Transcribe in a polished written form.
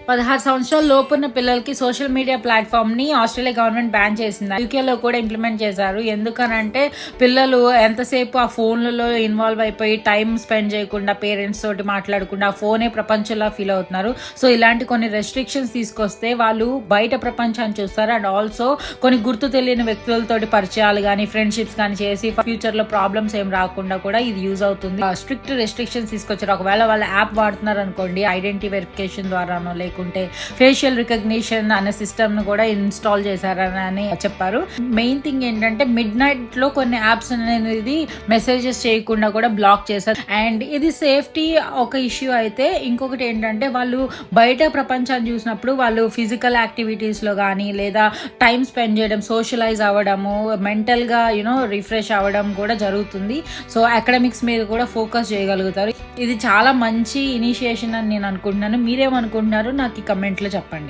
16 సంవత్సరాల లోపున్న పిల్లలకి సోషల్ మీడియా ప్లాట్ఫామ్ని ఆస్ట్రేలియా గవర్నమెంట్ బ్యాన్ చేసింది. యూకేలో కూడా ఇంప్లిమెంట్ చేశారు. ఎందుకనంటే పిల్లలు ఎంతసేపు ఆ ఫోన్లలో ఇన్వాల్వ్ అయిపోయి టైం స్పెండ్ చేయకుండా పేరెంట్స్ తోటి మాట్లాడకుండా ఆ ఫోనే ప్రపంచంలా ఫీల్ అవుతున్నారు. సో ఇలాంటి కొన్ని రెస్ట్రిక్షన్స్ తీసుకొస్తే వాళ్ళు బయట ప్రపంచాన్ని చూస్తారు. అండ్ ఆల్సో కొన్ని గుర్తు తెలియని వ్యక్తులతోటి పరిచయాలు కానీ ఫ్రెండ్షిప్స్ కానీ చేసి ఫ్యూచర్లో ప్రాబ్లమ్స్ ఏం రాకుండా కూడా ఇది యూజ్ అవుతుంది. స్ట్రిక్ట్ రెస్ట్రిక్షన్స్ తీసుకొచ్చారు. ఒకవేళ వాళ్ళ యాప్ వాడుతున్నారు అనుకోండి, ఐడెంటిటీ వెరిఫికేషన్ ద్వారానో లేకుంటే ఫేషియల్ రికగ్నిషన్ అనే సిస్టమ్ ను కూడా ఇన్స్టాల్ చేశారని చెప్పారు. మెయిన్ థింగ్ ఏంటంటే మిడ్ నైట్ లో కొన్ని యాప్స్ అనేది మెసేజెస్ చేయకుండా కూడా బ్లాక్ చేశారు. అండ్ ఇది సేఫ్టీ ఒక ఇష్యూ అయితే, ఇంకొకటి ఏంటంటే వాళ్ళు బయట ప్రపంచాన్ని చూసినప్పుడు వాళ్ళు ఫిజికల్ యాక్టివిటీస్ లో కానీ లేదా టైం స్పెండ్ చేయడం, సోషలైజ్ అవ్వడము, మెంటల్ గా రిఫ్రెష్ అవ్వడం కూడా జరుగుతుంది. సో అకాడమిక్స్ మీద కూడా ఫోకస్ చేయగలుగుతారు. ఇది చాలా మంచి ఇనిషియేషన్ అని నేను అనుకుంటున్నాను. మీరేమనుకుంటున్నారు నాకు ఈ కమెంట్లో చెప్పండి.